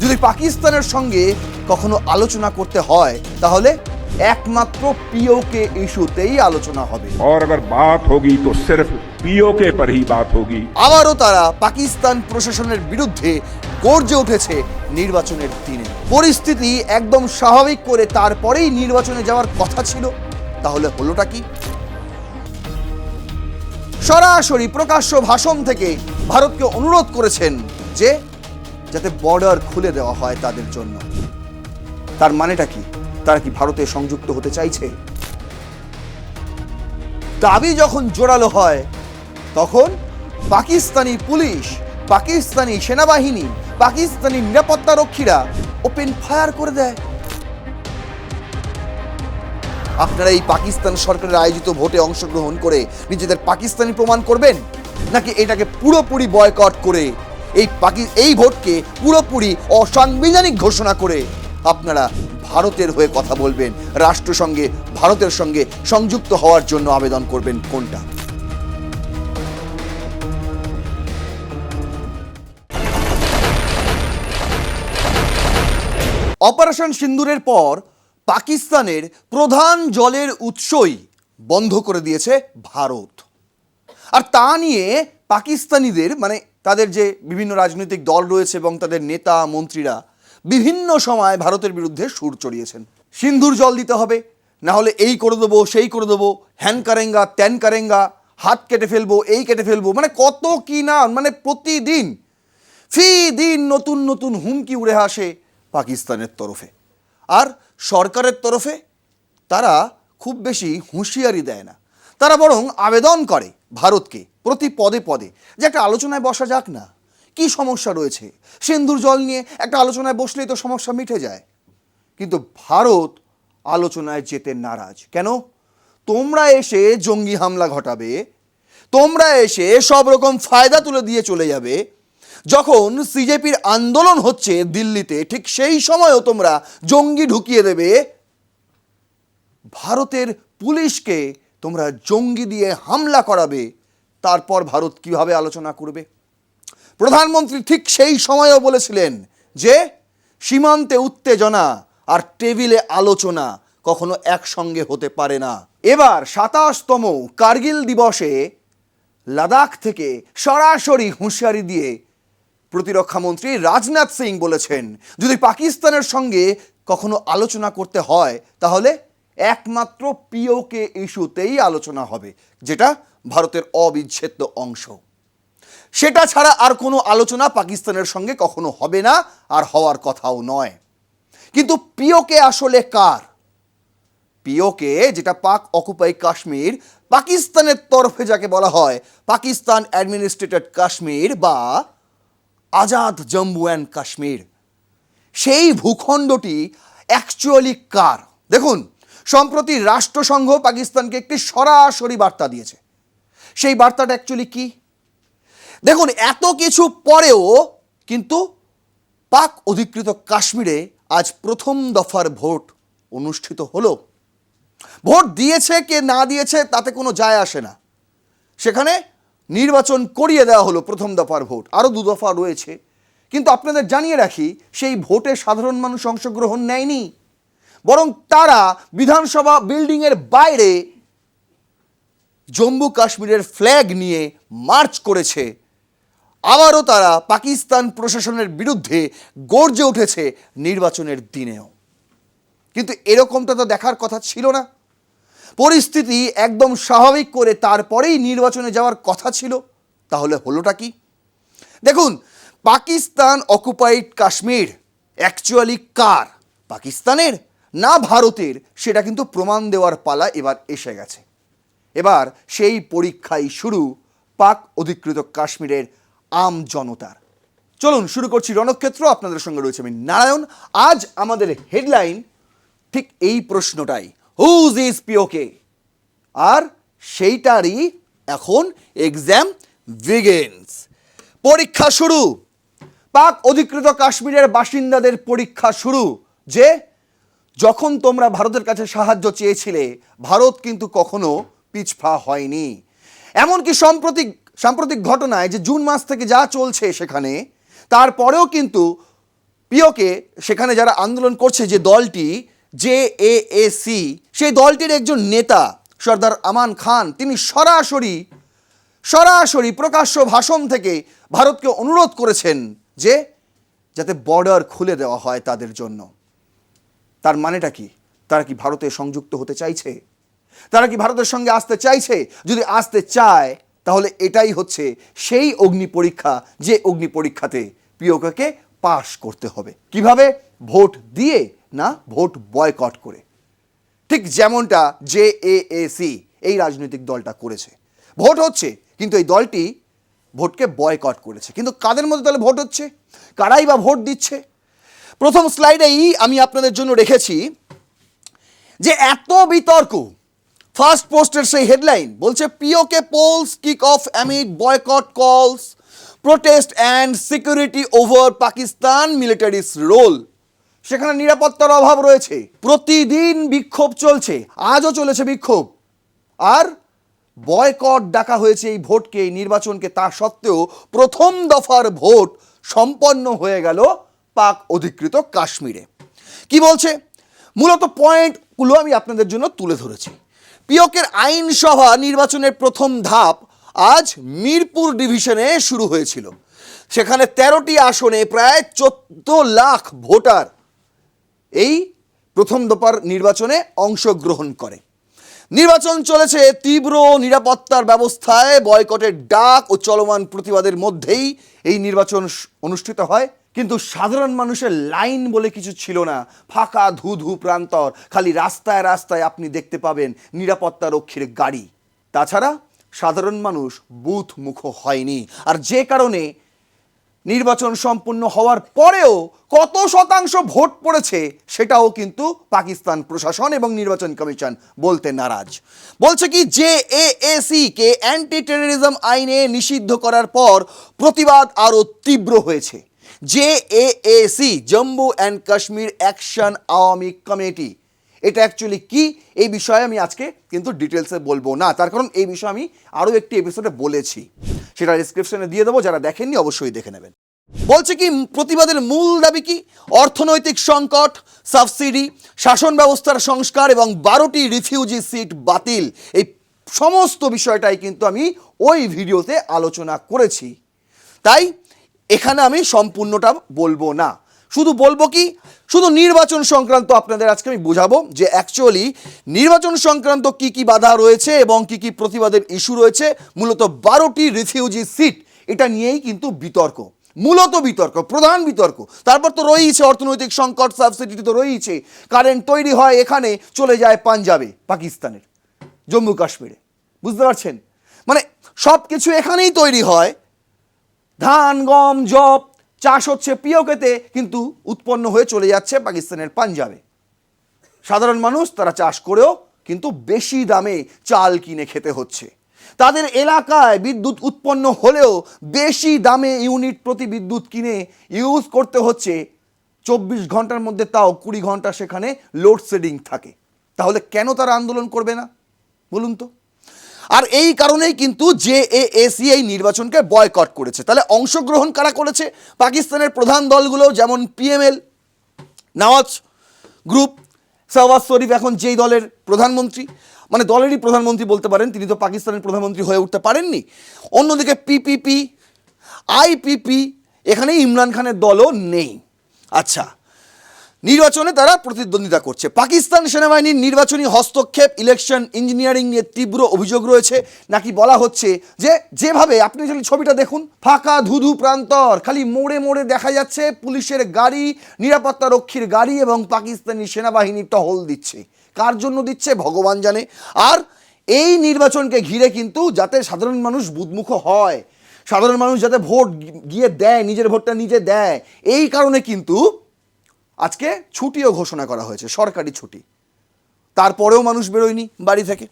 যদি পাকিস্তানের সঙ্গে কখনো আলোচনা করতে হয় তাহলে একমাত্র পিওকে ইস্যুতেই আলোচনা হবে। और अगर बात होगी तो सिर्फ पीओके पर ही बात होगी। আবারও তারা পাকিস্তান প্রশাসনের বিরুদ্ধে গর্জে উঠেছে নির্বাচনের দিনে। পরিস্থিতি একদম স্বাভাবিক করে তারপরেই নির্বাচনে যাওয়ার কথা ছিল, তাহলে হলোটা কি? সরাসরি প্রকাশ্য ভাষণ থেকে ভারতকে অনুরোধ করেছেন যে যাতে বর্ডার খুলে দেওয়া হয় তাদের জন্য। তার মানেটা কি? তারা কি ভারতে সংযুক্ত হতে চাইছে? দাবি যখন জোরালো হয় তখন পাকিস্তানি পুলিশ, পাকিস্তানি সেনাবাহিনী, পাকিস্তানি নিরাপত্তা রক্ষীরা ওপেন ফায়ার করে দেয়। আপনারা এই পাকিস্তান সরকারের আয়োজিত ভোটে অংশগ্রহণ করে নিজেদের পাকিস্তানি প্রমাণ করবেন, নাকি এটাকে পুরোপুরি বয়কট করে এই ভোটকে পুরোপুরি অসাংবিধানিক ঘোষণা করে আপনারা ভারতের হয়ে কথা বলবেন, রাষ্ট্রসংঘে ভারতের সঙ্গে সংযুক্ত হওয়ার জন্য আবেদন করবেন? কোনটা? অপারেশন সিন্দুরের পর পাকিস্তানের প্রধান জলের উৎসই বন্ধ করে দিয়েছে ভারত। আর তা নিয়ে পাকিস্তানিদের মানে তাদের যে বিভিন্ন রাজনৈতিক দল রয়েছে এবং তাদের নেতা মন্ত্রীরা বিভিন্ন সময় ভারতের বিরুদ্ধে সুর চড়িয়েছেন। সিন্ধুর জল দিতে হবে, না হলে এই করে দেবো, সেই করে দেবো, হ্যান কারেঙ্গা ত্যান কারেঙ্গা, হাত কেটে ফেলবো, এই কেটে ফেলবো, মানে কত কি না, মানে প্রতিদিন ফি দিন নতুন নতুন হুমকি উড়ে আসে পাকিস্তানের তরফে। আর সরকারের তরফে তারা খুব বেশি হুঁশিয়ারি দেয় না, তারা বরং আবেদন করে ভারতকে প্রতি পদে পদে যে একটা আলোচনায় বসা যাক না, কি সমস্যা রয়েছে, সিন্ধুর জল নিয়ে একটা আলোচনায় বসলেই তো সমস্যা মিটে যায়। কিন্তু ভারত আলোচনায় যেতে নারাজ। কেন? তোমরা এসে জঙ্গি হামলা ঘটাবে, তোমরা এসে সব রকম ফায়দা তুলে দিয়ে চলে যাবে। যখন সিজেপির আন্দোলন হচ্ছে দিল্লিতে, ঠিক সেই সময়ও তোমরা জঙ্গি ঢুকিয়ে দেবে। ভারতের পুলিশকে তোমরা জঙ্গি দিয়ে হামলা করাবে, তারপর ভারত কিভাবে আলোচনা করবে? প্রধানমন্ত্রী ঠিক সেই সময়ও বলেছিলেন যে সীমান্তে উত্তেজনা আর টেবিলে আলোচনা কখনো একসঙ্গে হতে পারে না। এবার ২৭তম কার্গিল দিবসে লাদাখ থেকে সরাসরি হুঁশিয়ারি দিয়ে প্রতিরক্ষা মন্ত্রী রাজনাথ সিং বলেছেন যদি পাকিস্তানের সঙ্গে কখনো আলোচনা করতে হয় তাহলে একমাত্র পিওকে ইস্যুতেই আলোচনা হবে, যেটা ভারতের অবিচ্ছেদ্য অংশ। সেটা ছাড়া আর কোনো আলোচনা পাকিস্তানের সঙ্গে কখনো হবে না, আর হওয়ার কথাও নয়। কিন্তু পিওকে আসলে কার? পিওকে, যেটা পাক অকুপাই কাশ্মীর, পাকিস্তানের তরফে যাকে বলা হয় পাকিস্তান অ্যাডমিনিস্ট্রেটেড কাশ্মীর বা আজাদ জম্মু অ্যান্ড কাশ্মীর, সেই ভূখণ্ডটি অ্যাকচুয়ালি কার? দেখুন, সম্প্রতি রাষ্ট্রসংঘ পাকিস্তানকে একটি সরাসরি বার্তা দিয়েছে। সেই বার্তাটা অ্যাকচুয়ালি কি? দেখুন, এত কিছু পরেও কিন্তু পাক অধিকৃত কাশ্মীরে আজ প্রথম দফার ভোট অনুষ্ঠিত হলো। ভোট দিয়েছে কে না দিয়েছে তাতে কোনো যায় আসে না, সেখানে নির্বাচন করিয়ে দেওয়া হলো প্রথম দফার ভোট। আরও 2 দফা রয়েছে, কিন্তু আপনাদের জানিয়ে রাখি সেই ভোটে সাধারণ মানুষ অংশগ্রহণ নেয়নি, বরং তারা বিধানসভা বিল্ডিংয়ের বাইরে জম্মু কাশ্মীরের ফ্ল্যাগ নিয়ে মার্চ করেছে। আবারও তারা পাকিস্তান প্রশাসনের বিরুদ্ধে গর্জে উঠেছে নির্বাচনের দিনেও। কিন্তু এরকমটা তো দেখার কথা ছিল না। পরিস্থিতি একদম স্বাভাবিক করে তারপরেই নির্বাচনে যাওয়ার কথা ছিল, তাহলে হলোটা কি? দেখুন, পাকিস্তান অকুপাইড কাশ্মীর অ্যাকচুয়ালি কার, পাকিস্তানের না ভারতের, সেটা কিন্তু প্রমাণ দেওয়ার পালা এবার এসে গেছে। এবার সেই পরীক্ষাই শুরু পাক অধিকৃত কাশ্মীরের আম জনতার। চলুন শুরু করছি রণক্ষেত্র। আপনাদের সঙ্গে রয়েছে আমি নারায়ণ। আজ আমাদের হেডলাইন ঠিক এই প্রশ্নটাই, হুজ ইজ পিওকে? আর সেইটারই এখন এক্সাম বিগিনস, পরীক্ষা শুরু। পাক অধিকৃত কাশ্মীরের বাসিন্দাদের পরীক্ষা শুরু, যে যখন তোমরা ভারতের কাছে সাহায্য চেয়েছিলে ভারত কিন্তু কখনো পিছপা হয়নি। এমনকি সাম্প্রতিক ঘটনায় যে জুন মাস থেকে যা চলছে সেখানে, তারপরেও কিন্তু পিওকে সেখানে যারা আন্দোলন করছে যে দলটি জেএএসি, সেই দলটির একজন নেতা সর্দার আমান খান তিনি সরাসরি প্রকাশ্য ভাষণ থেকে ভারতকে অনুরোধ করেছেন যে যাতে বর্ডার খুলে দেওয়া হয় তাদের জন্য। তার মানেটা কি? তারা কি ভারতে সংযুক্ত হতে চাইছে? তারা কি ভারতের সঙ্গে আসতে চাইছে? যদি আসতে চায় তাহলে এটাই হচ্ছে সেই অগ্নি পরীক্ষা, যে অগ্নি পরীক্ষাতে পিওকে পাশ করতে হবে। কিভাবে? ভোট দিয়ে না, ভোট বয়কট করে। ঠিক যেমনটা জেএএসি এই রাজনৈতিক দলটা করেছে। ভোট হচ্ছে কিন্তু এই দলটি ভোটকে বয়কট করেছে। কিন্তু কাদের মধ্যে তাহলে ভোট হচ্ছে? কারাই বা ভোট দিচ্ছে? প্রথম স্লাইডেই আমি আপনাদের জন্য রেখেছি যে এত বিতর্ক, ফার্স্ট পোস্টের সেই হেডলাইন বলছে PoK polls kick off amid boycott calls, protest and security over Pakistan military's role. সেখানে নিরাপত্তার অভাব রয়েছে, প্রতিদিন বিক্ষোভ চলছে, আজও চলেছে বিক্ষোভ, আর বয়কট ডাকা হয়েছে এই ভোটকে, এই নির্বাচনকে। তা সত্ত্বেও প্রথম দফার ভোট সম্পন্ন হয়ে গেল পাক অধিকৃত কাশ্মীরে। কি বলছে? মূলত পয়েন্টগুলো আমি আপনাদের জন্য তুলে ধরেছি। পিওকের আইনসভা নির্বাচনের প্রথম ধাপ আজ মিরপুর ডিভিশনে শুরু হয়েছিল। সেখানে 13টি আসনে প্রায় 14 লাখ ভোটার এই প্রথম দফার নির্বাচনে অংশগ্রহণ করে। নির্বাচন চলেছে তীব্র নিরাপত্তার ব্যবস্থায়, বয়কটের ডাক ও চলমান প্রতিবাদের মধ্যেই এই নির্বাচন অনুষ্ঠিত হয়। কিন্তু সাধারণ মানুষের লাইন বলে কিছু ছিল না, ফাঁকা ধু প্রান্তর, খালি রাস্তায় রাস্তায় আপনি দেখতে পাবেন নিরাপত্তা রক্ষীর গাড়ি। তাছাড়া সাধারণ মানুষ বুথ মুখ হয়নি। আর যে কারণে নির্বাচন সম্পূর্ণ হওয়ার পরেও কত শতাংশ ভোট পড়েছে সেটাও কিন্তু পাকিস্তান প্রশাসন এবং নির্বাচন কমিশন বলতে নারাজ। বলছে কি জেএএসি কে অ্যান্টি টেররিজম আইনে নিষিদ্ধ করার পর প্রতিবাদ আরও তীব্র হয়েছে। JAAC, Jammu and Kashmir action Awami committee, এটা অ্যাকচুয়ালি কি এই বিষয়ে আমি আজকে কিন্তু ডিটেলসে বলবো না, তার কারণ এই বিষয়ে আমি আরও একটি এপিসোডে বলেছি, সেটা ডিসক্রিপশনে দিয়ে দেবো, যারা দেখেননি অবশ্যই দেখে নেবেন। বলছে কি প্রতিবাদের মূল দাবি কি? অর্থনৈতিক সংকট, সাবসিডি, শাসন ব্যবস্থার সংস্কার এবং 12টি রিফিউজি সিট বাতিল। এই সমস্ত বিষয়টাই কিন্তু আমি ওই ভিডিওতে আলোচনা করেছি, তাই এখানে আমি সম্পূর্ণটা বলবো না। শুধু বলবো কি, শুধু নির্বাচন সংক্রান্ত আপনাদের আজকে আমি বোঝাবো যে অ্যাকচুয়ালি নির্বাচন সংক্রান্ত কি কি বাধা রয়েছে এবং কি কি প্রতিবাদের ইস্যু রয়েছে। মূলত 12টি রিফিউজি সিট, এটা নিয়েই কিন্তু বিতর্ক, মূলত বিতর্ক, প্রধান বিতর্ক। তারপর তো রয়েছে অর্থনৈতিক সংকট, সাবসিডি তো রয়েছে, কারেন্ট তৈরি হয় এখানে, চলে যায় পাঞ্জাবে, পাকিস্তানের, জম্মু কাশ্মীরে, বুঝতে পারছেন? মানে সব কিছু এখানেই তৈরি হয়, ধান গম জব চাষ হচ্ছে পিওকেতে, কিন্তু উৎপন্ন হয়ে চলে যাচ্ছে পাকিস্তানের পাঞ্জাবে। সাধারণ মানুষ তারা চাষ করেও কিন্তু বেশি দামে চাল কিনে খেতে হচ্ছে। তাদের এলাকায় বিদ্যুৎ উৎপন্ন হলেও বেশি দামে ইউনিট প্রতি বিদ্যুৎ কিনে ইউজ করতে হচ্ছে। 24 ঘন্টার মধ্যে তাও 20 ঘন্টা সেখানে লোডশেডিং থাকে। তাহলে কেন তারা আন্দোলন করবে না বলুন তো? আর এই কারণেই কিন্তু জেএএসি এই নির্বাচনকে বয়কট করেছে। তাহলে অংশগ্রহণ কারা করেছে? পাকিস্তানের প্রধান দলগুলো, যেমন পিএমএল, নওয়াজ গ্রুপ, শাহবাজ শরীফ এখন যেই দলের প্রধানমন্ত্রী, মানে দলেরই প্রধানমন্ত্রী বলতে পারেন, তিনি তো পাকিস্তানের প্রধানমন্ত্রী হয়ে উঠতে পারেননি। অন্যদিকে পিপিপি, আইপিপি, এখানে ইমরান খানের দলও নেই। আচ্ছা, নির্বাচনে তারা প্রতিদ্বন্দ্বিতা করছে। পাকিস্তান সেনাবাহিনীর নির্বাচনী হস্তক্ষেপ, ইলেকশন ইঞ্জিনিয়ারিং নিয়ে তীব্র অভিযোগ রয়েছে। নাকি বলা হচ্ছে যে যেভাবে আপনি যদি ছবিটা দেখুন, ফাঁকা ধুধু প্রান্তর, খালি মোড়ে মোড়ে দেখা যাচ্ছে পুলিশের গাড়ি, নিরাপত্তা রক্ষীর গাড়ি এবং পাকিস্তানি সেনাবাহিনী টহল দিচ্ছে। কার জন্য দিচ্ছে ভগবান জানে। আর এই নির্বাচনকে ঘিরে কিন্তু যাতে সাধারণ মানুষ বুদমুখ হয়, সাধারণ মানুষ যাতে ভোট গিয়ে দেয়, নিজের ভোটটা নিজে দেয়, এই কারণে কিন্তু আজকে ছুটিও ঘোষণা করা হয়েছে, সরকারি ছুটি। তারপরেও মানুষ বেরোয়নি বাড়ি থেকে।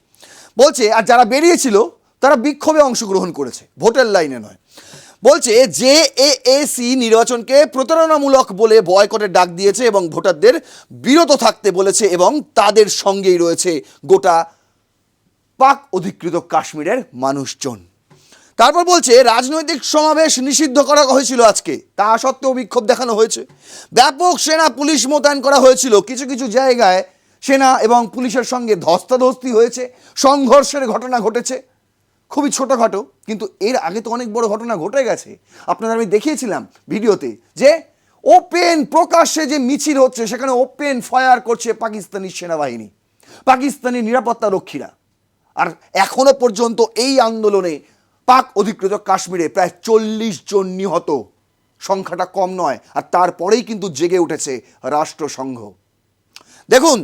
বলছে আর যারা বেরিয়েছিল তারা বিক্ষোভে অংশগ্রহণ করেছে, ভোটের লাইনে নয়। বলছে জেএএসি নির্বাচনকে প্রতারণামূলক বলে বয়কটের ডাক দিয়েছে এবং ভোটারদের বিরত থাকতে বলেছে, এবং তাদের সঙ্গেই রয়েছে গোটা পাক অধিকৃত কাশ্মীরের মানুষজন। তারপর বলছে রাজনৈতিক সমাবেশ নিষিদ্ধ করা হয়েছিল আজকে, তা সত্ত্বেও বিক্ষোভ দেখানো হয়েছে। ব্যাপক সেনা পুলিশ মোতায়েন করা হয়েছিল, কিছু কিছু জায়গায় সেনা এবং পুলিশের সঙ্গে ধস্তাধস্তি হয়েছে, সংঘর্ষের ঘটনা ঘটেছে। খুবই ছোটোখাটো, কিন্তু এর আগে তো অনেক বড় ঘটনা ঘটে গেছে। আপনাদের আমি দেখিয়েছিলাম ভিডিওতে যে ওপেন প্রকাশ্যে যে মিছিল হচ্ছে সেখানে ওপেন ফায়ার করছে পাকিস্তানি সেনাবাহিনী, পাকিস্তানি নিরাপত্তা রক্ষীরা। আর এখনো পর্যন্ত এই আন্দোলনে পাক অধিকৃত কাশ্মীরে প্রায় 40 জন নিহত, সংখ্যাটা কম নয়। আর তারপরেই কিন্তু জেগে উঠেছে রাষ্ট্রসংঘ। দেখুন,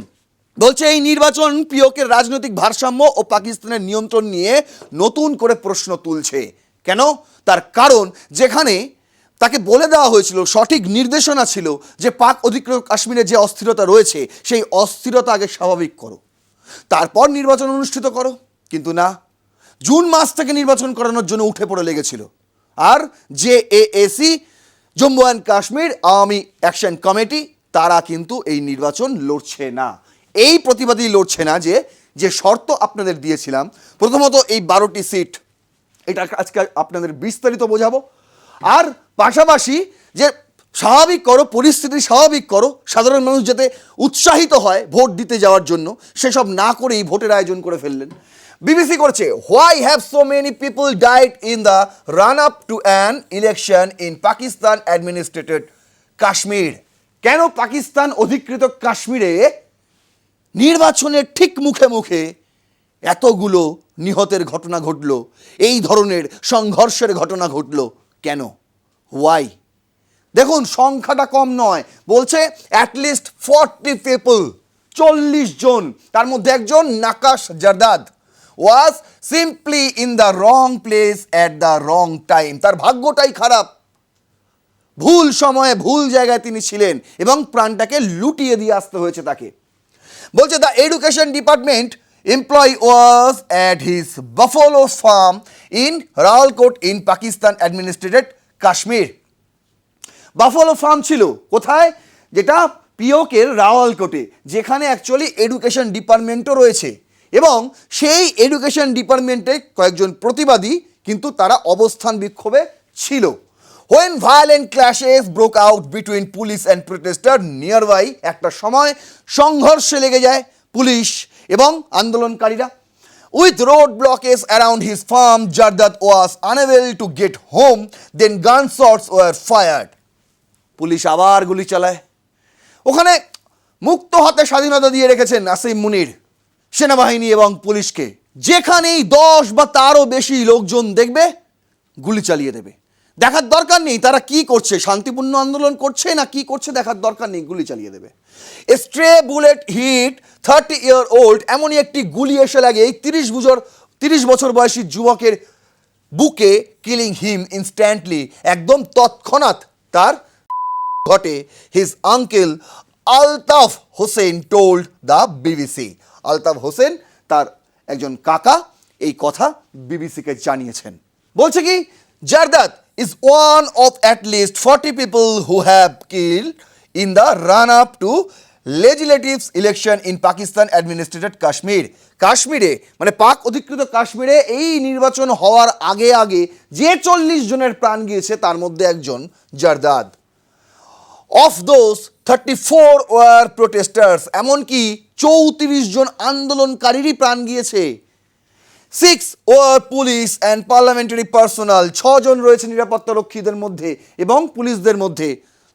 বলছে এই নির্বাচন পিওকের রাজনৈতিক ভারসাম্য ও পাকিস্তানের নিয়ন্ত্রণ নিয়ে নতুন করে প্রশ্ন তুলছে। কেন? তার কারণ যেখানে তাকে বলে দেওয়া হয়েছিল, সঠিক নির্দেশনা ছিল যে পাক অধিকৃত কাশ্মীরে যে অস্থিরতা রয়েছে সেই অস্থিরতা আগে স্বাভাবিক করো, তারপর নির্বাচন অনুষ্ঠিত করো। কিন্তু না, জুন মাস থেকে নির্বাচন করানোর জন্য উঠে পড়ে লেগেছিল। আর JAAC, Jammu and Kashmir Awami action committee, তারা কিন্তু এই নির্বাচন লড়ছে না। এই প্রতিবাদী লড়ছে না যে যে শর্ত আপনাদের দিয়েছিলাম, প্রথমত এই 12টি সিট, এটা আজকে আপনাদের বিস্তারিত বোঝাবো। আর পাশাপাশি যে স্বাভাবিক করো, পরিস্থিতি স্বাভাবিক করো, সাধারণ মানুষ যাতে উৎসাহিত হয় ভোট দিতে যাওয়ার জন্য, সেসব না করেই ভোটের আয়োজন করে ফেললেন। বিবিসি করছে, why have so many people died in the run up to an election in Pakistan অ্যাডমিনিস্ট্রেটেড Kashmir. কেন পাকিস্তান অধিকৃত কাশ্মীরে নির্বাচনের ঠিক মুখে মুখে এতগুলো নিহতের ঘটনা ঘটলো, এই ধরনের সংঘর্ষের ঘটনা ঘটলো কেন? হোয়াই? দেখুন, সংখ্যাটা কম নয়, বলছে অ্যাটলিস্ট 40 পিপল, 40 জন, তার মধ্যে একজন Naqash Zardad was simply in the wrong place at the wrong time. তার ভাগ্যটাই খারাপ, ভুল সময়ে ভুল জায়গায় তিনি ছিলেন এবং প্রাণটাকে লুটিয়ে দিয়ে আসতে হয়েছে তাকে। বলছে the education department employee was at his buffalo firm in Rawalakot in Pakistan অ্যাডমিনিস্ট্রেটেড Kashmir. Buffalo farm ছিল কোথায়? যেটা পিওকের রাওয়ালকোটে, যেখানে অ্যাকচুয়ালি এডুকেশন ডিপার্টমেন্টও রয়েছে। এবং সেই এডুকেশন ডিপার্টমেন্টে কয়েকজন প্রতিবাদী কিন্তু তারা অবস্থান বিক্ষোভে ছিল। When violent clashes broke out between police and protesters nearby, একটা সময় সংঘর্ষে লেগে যায় পুলিশ এবং আন্দোলনকারীরা। With road blockades around his farm, Jardad was unable to get home, then gunshots were fired. Police আবার গুলি চালায়। ওখানে মুক্ত হাতে স্বাধীনতা দিয়ে রেখেছেন আসিম মুনির সেনাবাহিনী এবং পুলিশকে, যেখানেই 10 বা তারও বেশি লোকজন দেখবে গুলি চালিয়ে দেবে। দেখার দরকার নেই তারা কি করছে, শান্তিপূর্ণ আন্দোলন করছে না কি করছে, দেখার দরকার নেই, গুলি চালিয়ে দেবে। স্ট্রে বুলেট হিট 30-year-old, এমনই একটি গুলি এসে লাগে এই 30 বছর বয়সী যুবকের বুকে, কিলিং হিম ইনস্ট্যান্টলি, একদম তৎক্ষণাৎ তার ঘটে। His uncle Altaf Hossain told the BBC. Altaf Hossain, তার একজন কাকা, এই কথা বিবিসিকে জানিয়েছেন। বলছে কি, জারদাদ is one of at least 40 people who have killed in the run-up to legislative election in Pakistan administrated Kashmir. কাশ্মীরে মানে পাক অধিকৃত কাশ্মীরে এই নির্বাচন হওয়ার আগে আগে যে 40 জনের প্রাণ গিয়েছে তার মধ্যে একজন জারদাদ। Of those 34 were protesters, এমনকি 34 জন আন্দোলনকারীরই প্রাণ গিয়েছে। 6 were police and parliamentary personnel, 6 জন রয়েছে নিরাপত্তা রক্ষীদের মধ্যে এবং পুলিশদের মধ্যে,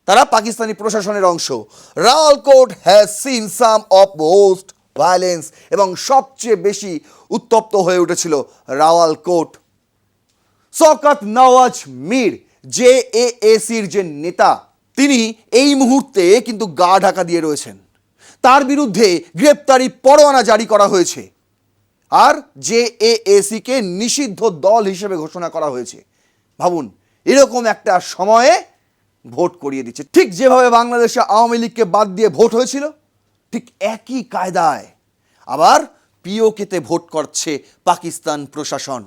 তারা পাকিস্তানি প্রশাসনের অংশ। Rawalakot has seen some of most violence, এবং সবচেয়ে বেশি উত্তপ্ত হয়ে উঠেছিল রাওয়ালকোট। শওকত নওয়াজ মীর, জেএএসির যে নেতা, তিনি এই মুহূর্তে কিন্তু গা ঢাকা দিয়ে রয়েছেন। তার বিরুদ্ধে গ্রেপ্তারি পরোয়ানা জারি করা হয়েছে আর জেএএসিকে নিষিদ্ধ দল হিসেবে ঘোষণা করা হয়েছে। ভাবুন, এরকম একটা সময়ে ভোট করিয়ে দিচ্ছে। ঠিক যেভাবে বাংলাদেশে আওয়ামী লীগকে বাদ দিয়ে ভোট হয়েছিল, ঠিক একই কায়দায় আবার পিওকেতে ভোট করছে পাকিস্তান প্রশাসন।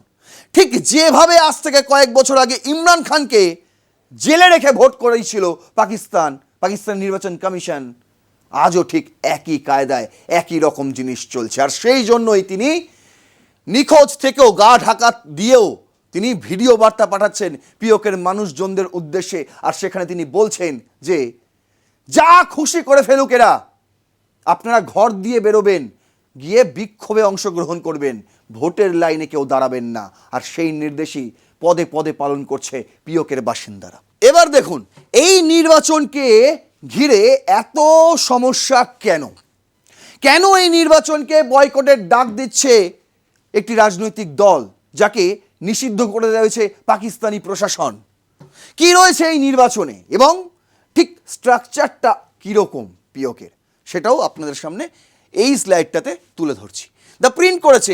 ঠিক যেভাবে আজ থেকে কয়েক বছর আগে ইমরান খানকে জেলে রেখে ভোট করেছিল পাকিস্তান নির্বাচন কমিশন, আজও ঠিক একই কায়দায় একই রকম জিনিস চলছে। আর সেই জন্যই তিনি নিখোঁজ থেকেও, গা ঢাকা দিয়েও তিনি ভিডিও বার্তা পাঠাচ্ছেন পিওকের মানুষজনদের উদ্দেশ্যে, আর সেখানে তিনি বলছেন যে যা খুশি করে ফেলুক এরা, আপনারা ঘর দিয়ে বেরোবেন, গিয়ে বিক্ষোভে অংশগ্রহণ করবেন, ভোটের লাইনে কেউ দাঁড়াবেন না। আর সেই নির্দেশই পদে পদে পালন করছে পিওকের বাসিন্দারা। এবার দেখুন এই নির্বাচনকে ঘিরে এত সমস্যা কেন? কেন এই নির্বাচনকে বয়কটের ডাক দিচ্ছে একটি রাজনৈতিক দল, যাকে নিষিদ্ধ করে দেওয়া হয়েছে পাকিস্তানি প্রশাসন? কি রয়েছে এই নির্বাচনে এবং ঠিক স্ট্রাকচারটা কীরকম পিওকের, সেটাও আপনাদের সামনে এই স্লাইডটাতে তুলে ধরছি। দ্য প্রিন্ট করেছে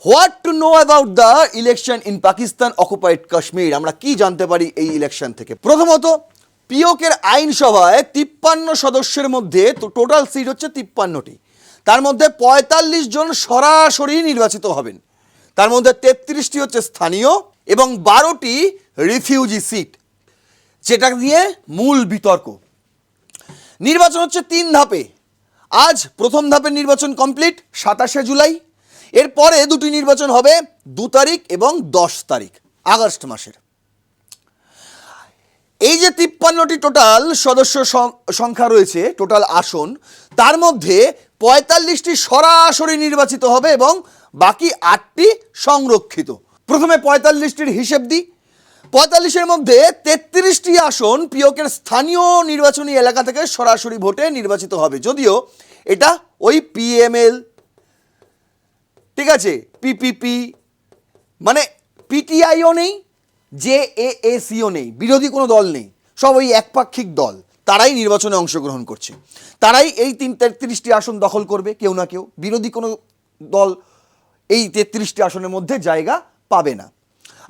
what to know about the election in Pakistan occupied Kashmir. আমরা কি জানতে পারি এই ইলেকশন থেকে? প্রথমত, পিওকের আইনসভায় 53 সদস্যের মধ্যে টোটাল সিট হচ্ছে 53টি, তার মধ্যে 45 জন সরাসরি নির্বাচিত হবেন, তার মধ্যে 33টি হচ্ছে স্থানীয় এবং 12টি রিফিউজি সিট, যেটা নিয়ে মূল বিতর্ক। নির্বাচন হচ্ছে 3 ধাপে। আজ প্রথম ধাপের নির্বাচন কমপ্লিট 27শে জুলাই, এরপরে দুটি নির্বাচন হবে 2 তারিখ এবং 10 তারিখ আগস্ট মাসের। এই যে 53টি টোটাল সদস্য সংখ্যা রয়েছে, টোটাল আসন, তার মধ্যে 45টি সরাসরি নির্বাচিত হবে এবং বাকি 8টি সংরক্ষিত। প্রথমে 45টির হিসেব দিই। 45-এর মধ্যে 33টি আসন পিওকের স্থানীয় নির্বাচনী এলাকা থেকে সরাসরি ভোটে নির্বাচিত হবে, যদিও এটা ওই পিএমএল, ঠিক আছে, পিপিপি, মানে পিটিআইও নেই, জেএএসিও নেই, বিরোধী কোনো দল নেই, সব ওই একপাক্ষিক দল, তারাই নির্বাচনে অংশগ্রহণ করছে, তারাই এই 33টি আসন দখল করবে। কেউ না কেউ, বিরোধী কোনো দল এই 33টি আসনের মধ্যে জায়গা পাবে না।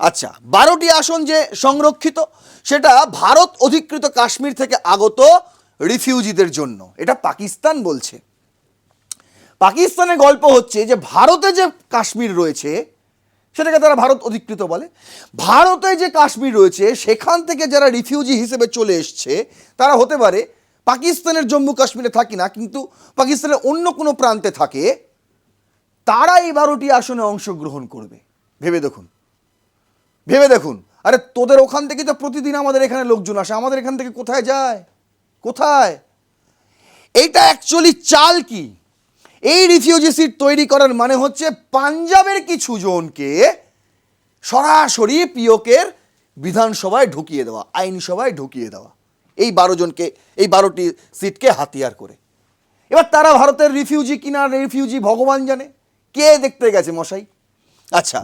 আচ্ছা, 12টি আসন যে সংরক্ষিত, সেটা ভারত অধিকৃত কাশ্মীর থেকে আগত রিফিউজিদের জন্য, এটা পাকিস্তান বলছে। পাকিস্তানের গল্প হচ্ছে যে ভারতে যে কাশ্মীর রয়েছে সেটাকে তারা ভারত অধিকৃত বলে। ভারতে যে কাশ্মীর রয়েছে সেখান থেকে যারা রিফিউজি হিসেবে চলে এসছে, তারা হতে পারে পাকিস্তানের জম্মু কাশ্মীরে থাকে না, কিন্তু পাকিস্তানের অন্য কোনো প্রান্তে থাকে, তারা এই 12টি আসনে অংশগ্রহণ করবে। ভেবে দেখুন, ভেবে দেখুন, আরে তোদের ওখান থেকে তো প্রতিদিন আমাদের এখানে লোকজন আসে, আমাদের এখান থেকে কোথায় যায়, কোথায়? এইটা অ্যাকচুয়ালি চাল কি? এই রিফিউজি সিট তৈরি করার মানে হচ্ছে পাঞ্জাবের কিছু জনকে সরাসরি পিওকের বিধানসভায় ঢুকিয়ে দেওয়া, আইনসভায় ঢুকিয়ে দেওয়া, এই 12 জনকে, এই 12টি সিটকে হাতিয়ার করে। এবার তারা ভারতের রিফিউজি কিনা রিফিউজি ভগবান জানে, কে দেখতে গেছে মশাই। আচ্ছা,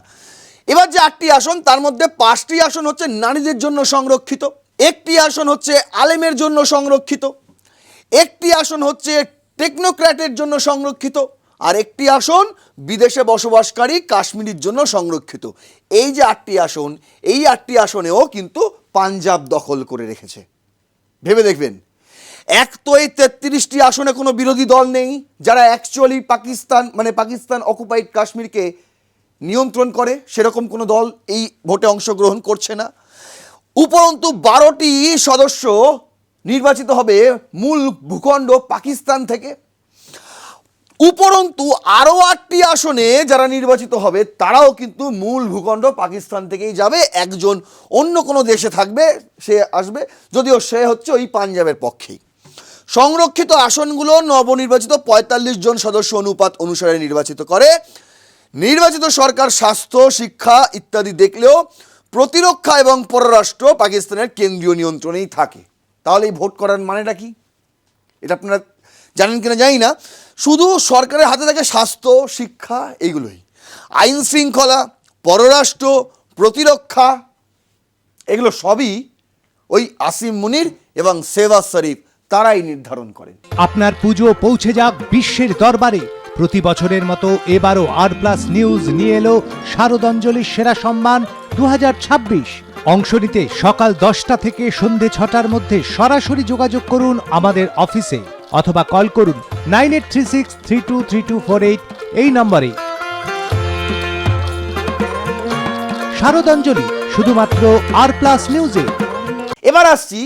এবার যে 8টি আসন, তার মধ্যে 5টি আসন হচ্ছে নারীদের জন্য সংরক্ষিত, 1টি আসন হচ্ছে আলেমের জন্য সংরক্ষিত, 1টি আসন হচ্ছে টেকনোক্র্যাটের জন্য সংরক্ষিত, আর 1টি আসন বিদেশে বসবাসকারী কাশ্মীরির জন্য সংরক্ষিত। এই যে 8টি আসন, এই 8টি আসনেও কিন্তু পাঞ্জাব দখল করে রেখেছে। ভেবে দেখবেন, এক তো এই 33টি আসনে কোনো বিরোধী দল নেই, যারা অ্যাকচুয়ালি পাকিস্তান, মানে পাকিস্তান অকুপাইড কাশ্মীরকে নিয়ন্ত্রণ করে, সেরকম কোনো দল এই ভোটে অংশগ্রহণ করছে না। উপরন্তু 12টি সদস্য নির্বাচিত হবে মূল ভূখণ্ড পাকিস্তান থেকে। উপরন্তু আরও 8টি আসনে যারা নির্বাচিত হবে তারাও কিন্তু মূল ভূখণ্ড পাকিস্তান থেকেই যাবে, একজন অন্য কোনো দেশে থাকবে, সে আসবে, যদিও সে হচ্ছে ওই পাঞ্জাবের পক্ষেই। সংরক্ষিত আসনগুলো নবনির্বাচিত 45 জন সদস্য অনুপাত অনুসারে নির্বাচিত করে। নির্বাচিত সরকার স্বাস্থ্য, শিক্ষা ইত্যাদি দেখলেও প্রতিরক্ষা এবং পররাষ্ট্র পাকিস্তানের কেন্দ্রীয় নিয়ন্ত্রণেই থাকে। তাহলে এই ভোট করার মানেটা কি, এটা আপনারা জানেন কিনা জানি না। শুধু সরকারের হাতে থাকে স্বাস্থ্য, শিক্ষা, এইগুলোই। আইন শৃঙ্খলা, পররাষ্ট্র, প্রতিরক্ষা, এগুলো সবই ওই আসিম মুনির এবং শেহবাজ শরীফ তারাই নির্ধারণ করেন। আপনার পুজো পৌঁছে যাক বিশ্বের দরবারে। প্রতি বছরের মতো এবারও আর+ নিউজ নিয়ে এলো শারদাঞ্জলির সেরা সম্মান 2026। অংশ নিতে সকাল 10টা থেকে সন্ধে 6টার মধ্যে সরাসরি যোগাযোগ করুন আমাদের অফিসে অথবা কল করুন 9836323248 এই নম্বরে। শারদাঞ্জলি শুধুমাত্র আর+ নিউজে। এবার আসছি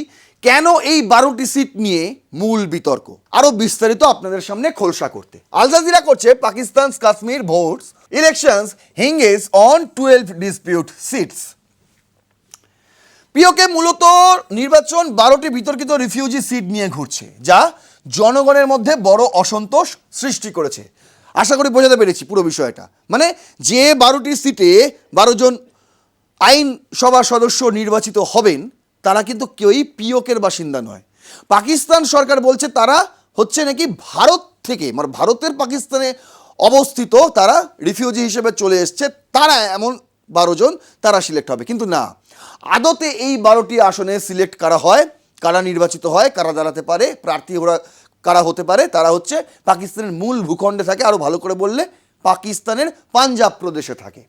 কেন এই 12টি সিট নিয়ে মূল বিতর্ক, আরো বিস্তারিত আপনাদের সামনে খোলসা করতে। আল জাজিরা করছে Pakistan Kashmir votes elections hinges on 12 dispute seats. পিওকে মূলত নির্বাচন 12টি বিতর্কিত রিফিউজি সিট নিয়ে ঘুরছে, যা জনগণের মধ্যে বড় অসন্তোষ সৃষ্টি করেছে। আশা করি বোঝাতে পেরেছি পুরো বিষয়টা। মানে যে 12টি সিটে 12 জন আইনসভা সদস্য নির্বাচিত হবেন তারা কিন্তু কেউই পিওকের বাসিন্দা নয়। পাকিস্তান সরকার বলছে তারা হচ্ছে নাকি ভারত থেকে, মানে ভারতের পাকিস্তানে অবস্থিত তারা রিফিউজি হিসেবে চলে এসছে, তারা এমন 12 জন তারা সিলেক্ট হবে। কিন্তু না, আদতে এই 12টি আসনে সিলেক্ট করা হয়, কারা নির্বাচিত হয়, কারা দাঁড়াতে পারে, প্রার্থী ওরা কারা হতে পারে, তারা হচ্ছে পাকিস্তানের মূল ভূখণ্ডে থাকে, আরও ভালো করে বললে পাকিস্তানের পাঞ্জাব প্রদেশে থাকে।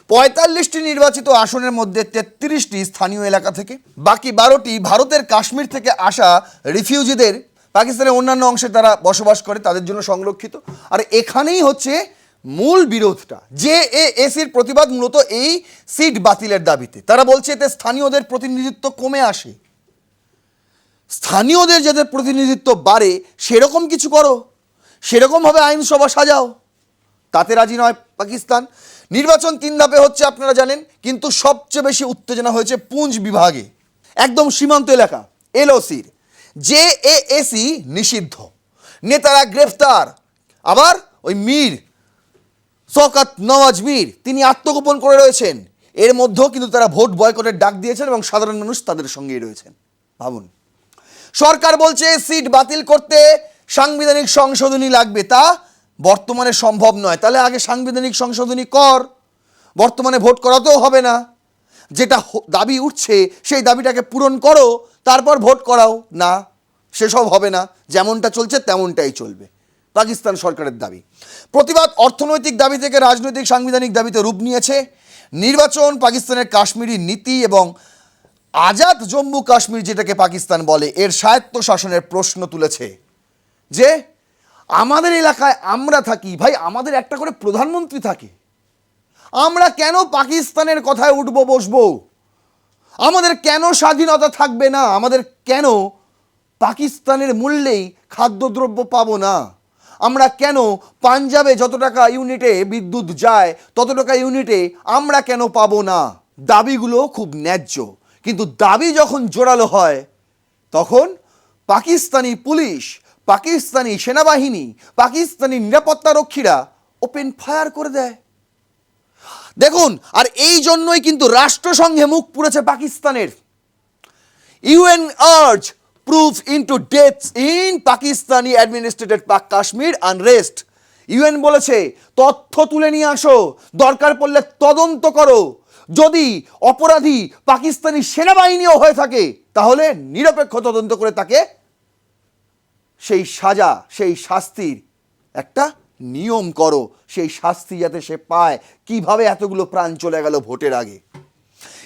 45টি নির্বাচিত আসনের মধ্যে 33টি স্থানীয় এলাকা থেকে, বাকি 12টি ভারতের কাশ্মীর থেকে আসা রিফিউজিদের পাকিস্তানের অন্যান্য অংশে তারা বসবাস করে, তাদের জন্য সংরক্ষিত। আর এখানেই হচ্ছে মূল বিরোধটা, যে এসির প্রতিবাদ মূলত এই সিট বাতিলের দাবিতে। তারা বলছে এতে স্থানীয়দের প্রতিনিধিত্ব কমে আসে, স্থানীয়দের যাদের প্রতিনিধিত্ব বাড়ে সেরকম কিছু করো, সেরকমভাবে আইনসভা সাজাও, তাতে রাজি নয় পাকিস্তান। নির্বাচন 3 ধাপে হচ্ছে আপনারা জানেন, কিন্তু সবচেয়ে বেশি উত্তেজনা হয়েছে পুঞ্চ বিভাগে, একদম সীমান্ত এলাকা। এলওসির জেএসি নিষিদ্ধ, নেতারা গ্রেফতার। আবার ওই মীর শওকত নওয়াজ মীর তিনি আত্মগোপন করে রয়েছেন। এর মধ্যেও কিন্তু তারা ভোট বয়কটের ডাক দিয়েছেন এবং সাধারণ মানুষ তাদের সঙ্গেই রয়েছেন। ভাবুন, সরকার বলছে সিট বাতিল করতে সাংবিধানিক সংশোধনী লাগবে, তা বর্তমানে সম্ভব নয়। তাহলে আগে সাংবিধানিক সংশোধনী কর, বর্তমানে ভোট করাতেও হবে না। যেটা দাবি উঠছে সেই দাবিটাকে পূরণ করো, তারপর ভোট করাও। না, সেসব হবে না, যেমনটা চলছে তেমনটাই চলবে, পাকিস্তান সরকারের দাবি। প্রতিবাদ অর্থনৈতিক দাবি থেকে রাজনৈতিক সাংবিধানিক দাবিতে রূপ নিয়েছে। নির্বাচন পাকিস্তানের কাশ্মীরি নীতি এবং আজাদ জম্মু কাশ্মীর, যেটাকে পাকিস্তান বলে, এর স্বায়ত্ত শাসনের প্রশ্ন তুলেছে। যে আমাদের এলাকায় আমরা থাকি, ভাই আমাদের একটা করে প্রধানমন্ত্রী থাকে, আমরা কেন পাকিস্তানের কথায় উঠবো বসবো? আমাদের কেন স্বাধীনতা থাকবে না? আমাদের কেন পাকিস্তানের মূল্যেই খাদ্যদ্রব্য পাবো না? আমরা কেন পাঞ্জাবে যত টাকা ইউনিটে বিদ্যুৎ যায় তত টাকা ইউনিটে আমরা কেন পাবো না? দাবিগুলো খুব ন্যায্য, কিন্তু দাবি যখন জোরালো হয় তখন পাকিস্তানি পুলিশ, পাকিস্তানি সেনাবাহিনী, পাকিস্তানি নিরাপত্তারক্ষীরা ওপেন ফায়ার করে দেয়। দেখুন, আর এই জন্যই কিন্তু রাষ্ট্রসংঘে মুখ পুড়েছে পাকিস্তানের। UN urge proof into deaths in Pakistani administrated Kashmir unrest. UN বলেছে তথ্য তুলে নিয়ে আসো, দরকার পড়লে তদন্ত করো। যদি অপরাধী পাকিস্তানি সেনাবাহিনীও হয়ে থাকে তাহলে নিরপেক্ষ তদন্ত করে তাকে সেই সাজা, সেই শাস্তির একটা নিয়ম করো, সেই শাস্তি যাতে সে পায়। কিভাবে এতগুলো প্রাণ চলে গেল ভোটের আগে?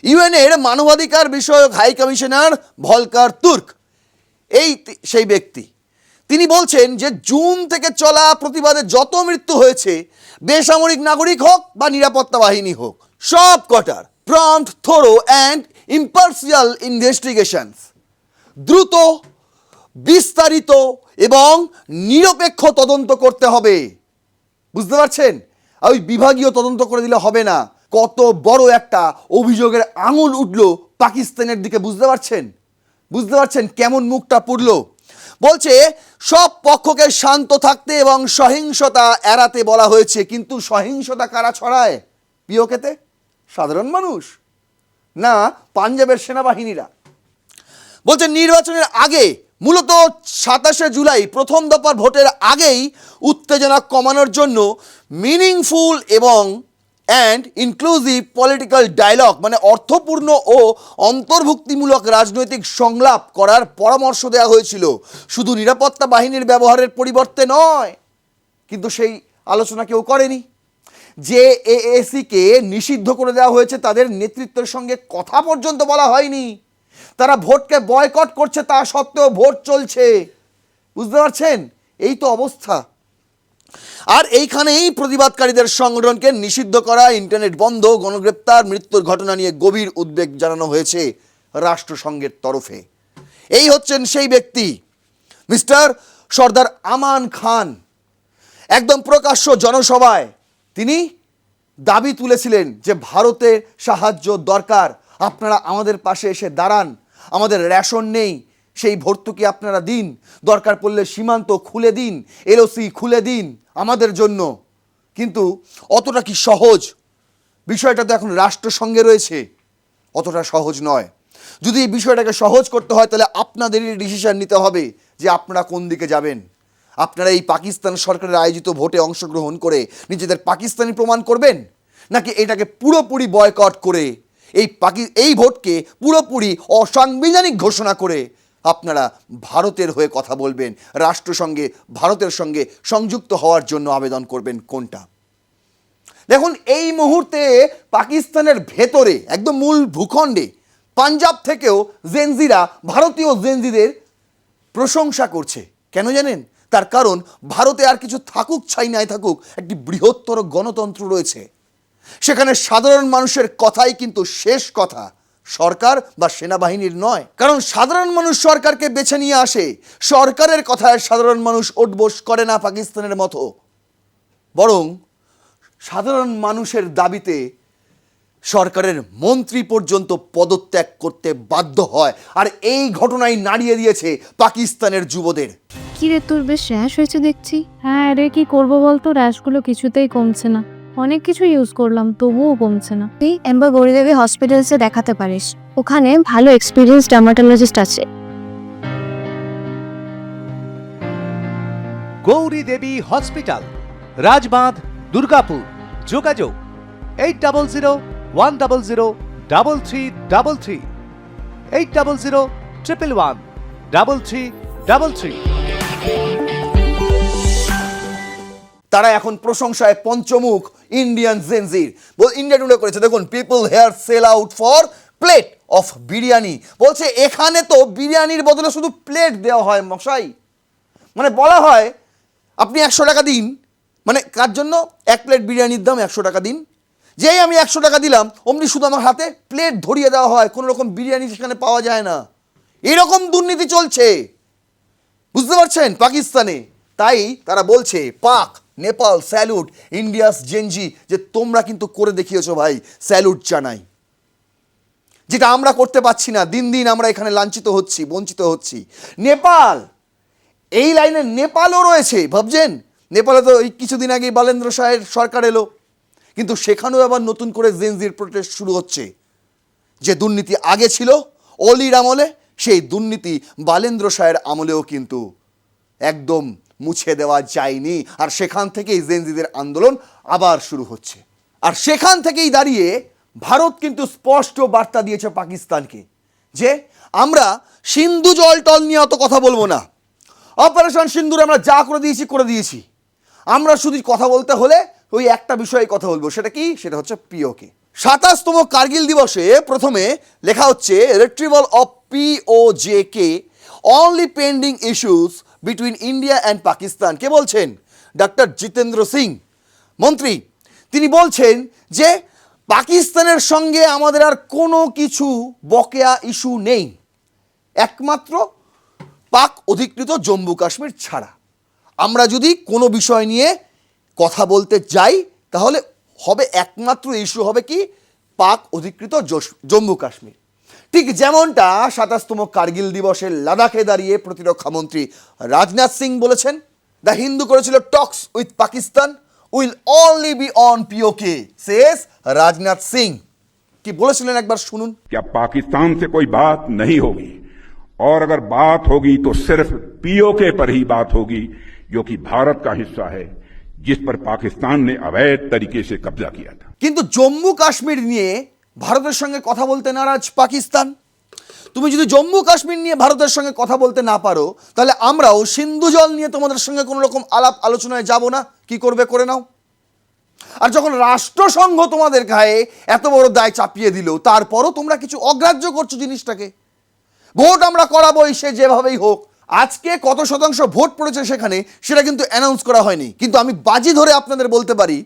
ইউএনের মানবাধিকার বিষয়ক হাই কমিশনার ভলকার তুর্ক এই সেই ব্যক্তি, তিনি বলছেন যে জুন থেকে চলা প্রতিবাদে যত মৃত্যু হয়েছে, বেসামরিক নাগরিক হোক বা নিরাপত্তা বাহিনী হোক, সব কটার prompt, Thoreau and impartial investigations, দ্রুত, বিস্তারিত এবং নিরপেক্ষ তদন্ত করতে হবে। বুঝতে পারছেন? ওই বিভাগীয় তদন্ত করে দিলে হবে না। কত বড় একটা অভিযোগের আঙুল উঠলো পাকিস্তানের দিকে, বুঝতে পারছেন? বুঝতে পারছেন কেমন মুখটা পুড়ল? বলছে সব পক্ষকে শান্ত থাকতে এবং সহিংসতা এড়াতে বলা হয়েছে, কিন্তু সহিংসতা কারা ছড়ায় পিওকেতে? সাধারণ মানুষ না পাঞ্জাবের সেনাবাহিনীরা? বলছে নির্বাচনের আগে, মূলত 27শে জুলাই প্রথম দফার ভোটের আগেই উত্তেজনা কমানোর জন্য মিনিংফুল এবং অ্যান্ড ইনক্লুসিভ পলিটিক্যাল ডায়ালগ, মানে অর্থপূর্ণ ও অন্তর্ভুক্তিমূলক রাজনৈতিক সংলাপ করার পরামর্শ দেওয়া হয়েছিল, শুধু নিরাপত্তা বাহিনীর ব্যবহারের পরিবর্তে নয়। কিন্তু সেই আলোচনা কেউ করেনি। যে এএসিকে নিষিদ্ধ করে দেওয়া হয়েছে তাদের নেতৃত্বের সঙ্গে কথা পর্যন্ত বলা হয়নি। তারা ভোটকে বয়কট করছে, তা সত্ত্বেও ভোট চলছে। বুঝতে পারছেন? এই তো অবস্থা। আর এইখানেই প্রতিবাদকারীদের সংগঠনকে নিষিদ্ধ করা, ইন্টারনেট বন্ধ, গণগ্রেপ্তার, মৃত্যুর ঘটনা নিয়ে গভীর উদ্বেগ জানানো হয়েছে রাষ্ট্রসংঘের তরফে। এই হচ্ছেন সেই ব্যক্তি, মিস্টার সর্দার আমান খান। একদম প্রকাশ্য জনসভায় তিনি দাবি তুলেছিলেন যে ভারতের সাহায্য দরকার, আপনারা আমাদের পাশে এসে দাঁড়ান, আমাদের রেশন নেই সেই ভর্তুকি আপনারা দিন, দরকার পড়লে সীমান্ত খুলে দিন, এলওসি খুলে দিন আমাদের জন্য। কিন্তু অতটা কি সহজ? বিষয়টা তো এখন রাষ্ট্রসংঘে রয়েছে, অতটা সহজ নয়। যদি এই বিষয়টাকে সহজ করতে হয় তাহলে আপনাদেরই ডিসিশন নিতে হবে যে আপনারা কোন দিকে যাবেন। আপনারা এই পাকিস্তান সরকারের আয়োজিত ভোটে অংশগ্রহণ করে নিজেদের পাকিস্তানি প্রমাণ করবেন, নাকি এটাকে পুরোপুরি বয়কট করে এই ভোটকে পুরোপুরি অসাংবিধানিক ঘোষণা করে আপনারা ভারতের হয়ে কথা বলবেন, রাষ্ট্রসংঘে ভারতের সঙ্গে সংযুক্ত হওয়ার জন্য আবেদন করবেন? কোনটা? দেখুন, এই মুহূর্তে পাকিস্তানের ভেতরে একদম মূল ভূখণ্ডে পাঞ্জাব থেকেও জেনজিরা ভারতীয় জেনজিদের প্রশংসা করছে। কেন জানেন? তার কারণ ভারতে আর কিছু থাকুক চাই নাই থাকুক, একটি বৃহত্তর গণতন্ত্র রয়েছে। সেখানে সাধারণ মানুষের কথাই কিন্তু শেষ কথা, সরকার বা সেনাবাহিনীর নয়। কারণ সাধারণ মানুষ সরকারকে বেছে নিয়ে আসে, সরকারের কথায় সাধারণ মানুষ ওঠবোস করে না পাকিস্তানের মতো, বরং সাধারণ মানুষের দাবিতে সরকারের মন্ত্রী পর্যন্ত পদত্যাগ করতে বাধ্য হয়। আর এই ঘটনাই নাড়িয়ে দিয়েছে পাকিস্তানের যুবদের। কি রে, তোর বেশ র্যাশ হয়েছে দেখছি। হ্যাঁ রে, কি করবো বলতো, র্যাশগুলো কিছুতেই কমছে না। অনেক কিছু ইউজ করলাম তবুও কমছে না। তুই এম্বার গৌরীদেবী হসপিটালসে দেখাতে পারিস, ওখানে ভালো এক্সপিরিয়েন্স ডার্মাটোলজিস্ট আছে। গৌরী দেবী হসপিটাল, রাজবাঁধ, দুর্গাপুর। যোগাযোগ 8001003333, 8001113333। তারা এখন প্রশংসায় পঞ্চমুখ ইন্ডিয়ান জেনজির। ইন্ডিয়া টুডে করেছে, দেখুন, people here sell out for plate of biryani. বলছে এখানে তো বিরিয়ানির বদলে শুধু প্লেট দেওয়া হয় মশাই। মানে বলা হয় আপনি 100 টাকা দিন, মানে কার জন্য? এক প্লেট বিরিয়ানির দাম 100 টাকা দিন। যেই আমি 100 টাকা দিলাম অমনি শুধু আমার হাতে প্লেট ধরিয়ে দেওয়া হয়, কোনো রকম বিরিয়ানি সেখানে পাওয়া যায় না। এরকম দুর্নীতি চলছে, বুঝতে পারছেন, পাকিস্তানে। তাই তারা বলছে পাক, নেপাল স্যালুট, ইন্ডিয়াস জেনজি, যে তোমরা কিন্তু করে দেখিয়েছো ভাই, স্যালুট জানাই। যেটা আমরা করতে পারছি না, দিন দিন আমরা এখানে লাঞ্ছিত হচ্ছি, বঞ্চিত হচ্ছি। নেপাল, এই লাইনে নেপালও রয়েছে, ভাবছেন? নেপালে তো এই কিছুদিন আগেই বালেন্দ্র শাহের সরকার এলো, কিন্তু সেখানেও আবার নতুন করে জেনজির প্রোটেস্ট শুরু হচ্ছে। যে দুর্নীতি আগে ছিল অলির আমলে, সেই দুর্নীতি বালেন্দ্র শাহের আমলেও কিন্তু একদম মুছে দেওয়া যায়নি। আর সেখান থেকেই জেনজিদের আন্দোলন আবার শুরু হচ্ছে। আর সেখান থেকেই দাঁড়িয়ে ভারত কিন্তু স্পষ্ট বার্তা দিয়েছে পাকিস্তানকে যে আমরা সিন্ধু জল টল নিয়ে অত কথা বলবো না, অপারেশন সিন্দুর আমরা যা করে দিয়েছি। আমরা শুধু কথা বলতে হলে ওই একটা বিষয়ে কথা বলবো, সেটা কি? সেটা হচ্ছে পিওকে। 27তম কার্গিল দিবসে প্রথমে লেখা হচ্ছে retrieval of PoJK, only pending issues between India and Pakistan. কে বলছেন? ডক্টর জিতেন্দ্র সিং, মন্ত্রী। তিনি বলছেন যে পাকিস্তানের সঙ্গে আমাদের আর কোনো কিছু বকেয়া ইস্যু নেই, একমাত্র পাক অধিকৃত জম্মু কাশ্মীর ছাড়া। আমরা যদি কোনো বিষয় নিয়ে কথা বলতে যাই তাহলে হবে একমাত্র ইস্যু হবে কি? পাক অধিকৃত জম্মু কাশ্মীর। ঠিক যেমনটা 27তম কার্গিল দিবসে লাদাখে দাঁড়িয়ে প্রতিরক্ষা মন্ত্রী রাজনাথ সিং বলেছেন। দ্য হিন্দু করেছিল talks with Pakistan will only be on PoK, says Rajnath Singh. কি বলেছিলেন একবার শুনুন। क्या पाकिस्तान से कोई बात नहीं होगी, और अगर बात होगी तो सिर्फ पीओके पर ही बात होगी, जो कि भारत का हिस्सा है, जिस पर पाकिस्तान ने अवैध तरीके से कब्जा किया था। কিন্তু জম্মু কাশ্মীর নিয়ে ভারতের সঙ্গে কথা বলতে নারাজ পাকিস্তান। তুমি যদি জম্মু কাশ্মীর নিয়ে ভারতের সঙ্গে কথা বলতে না পারো তাহলে আমরাও সিন্ধু জল নিয়ে তোমাদের সঙ্গে কোনো রকম আলাপ আলোচনায় যাব না। কি করবে করে নাও। আর যখন রাষ্ট্রসংঘ তোমাদের গায়ে এত বড় দায় চাপিয়ে দিল, তারপরও তোমরা কিছু অগ্রাহ্য করছো জিনিসটাকে। ভোট আমরা করাবোই, সে যেভাবেই হোক। আজকে কত শতাংশ ভোট পড়েছে সেখানে সেটা কিন্তু অ্যানাউন্স করা হয়নি, কিন্তু আমি বাজি ধরে আপনাদের বলতে পারি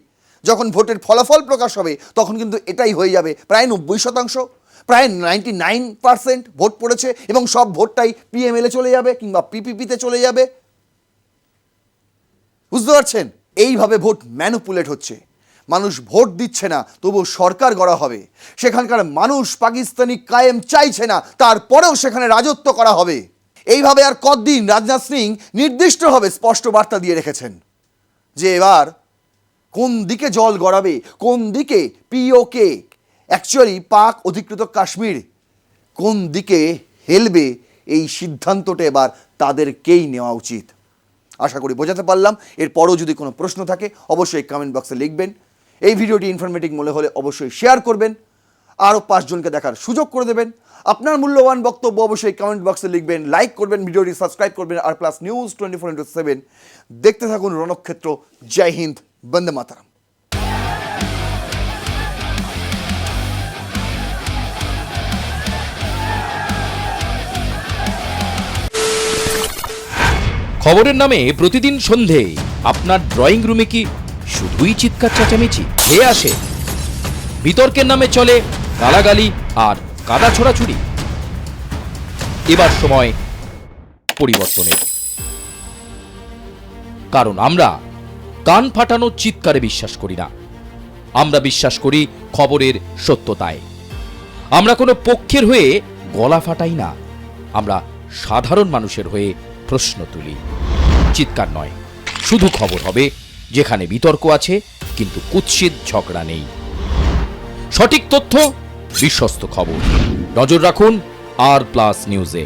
যখন ভোটের ফলাফল প্রকাশ হবে তখন কিন্তু এটাই হয়ে যাবে। প্রায় 90%, প্রায় 99% ভোট পড়েছে, এবং সব ভোটটাই পিএমএলে চলে যাবে কিংবা পিপিপিতে চলে যাবে। বুঝতে পারছেন? এইভাবে ভোট ম্যানিপুলেট হচ্ছে। মানুষ ভোট দিচ্ছে না, তবু সরকার গড়া হবে। সেখানকার মানুষ পাকিস্তানি কায়েম চাইছে না, তারপরেও সেখানে রাজত্ব করা হবে। এইভাবে আর কতদিন? রাজনাথ সিং নির্দিষ্টভাবে স্পষ্ট বার্তা দিয়ে রেখেছেন যে এবার কোন দিকে জল গড়াবে, কোন দিকে পিওকে অ্যাকচুয়ালি পাক অধিকৃত কাশ্মীর কোন দিকে হেলবে, এই সিদ্ধান্তটা এবার তাদেরকেই নেওয়া উচিত। আশা করি বোঝাতে পারলাম। এরপরও যদি কোনো প্রশ্ন থাকে অবশ্যই কমেন্ট বক্সে লিখবেন। এই ভিডিওটি ইনফরমেটিভ মনে হলে অবশ্যই শেয়ার করবেন, আরও 5 জনকে দেখার সুযোগ করে দেবেন। আপনার মূল্যবান বক্তব্য অবশ্যই কমেন্ট বক্সে লিখবেন, লাইক করবেন, ভিডিওটি সাবস্ক্রাইব করবেন। আর প্লাস নিউজ 24/7 দেখতে থাকুন রণক্ষেত্র। জয় হিন্দ, বন্দে মাতরম। খবরের নামে প্রতিদিন সন্ধে আপনার ড্রয়িং রুমে কি শুধুই চিৎকার চেঁচামেচি খেয়ে আসে? বিতর্কের নামে চলে গালাগালি আর কাদা ছোড়াছুড়ি। এবার সময় পরিবর্তনের, কারণ আমরা কান ফাটানো চিৎকারে বিশ্বাস করি না। আমরা বিশ্বাস করি খবরের সত্যতায়। আমরা কোনো পক্ষের হয়ে গলা ফাটাই না, আমরা সাধারণ মানুষের হয়ে প্রশ্ন তুলি। চিৎকার নয়, শুধু খবর হবে যেখানে বিতর্ক আছে কিন্তু কুৎসিত ঝগড়া নেই। সঠিক তথ্য, বিশ্বস্ত খবর। নজর রাখুন আর প্লাস নিউজে।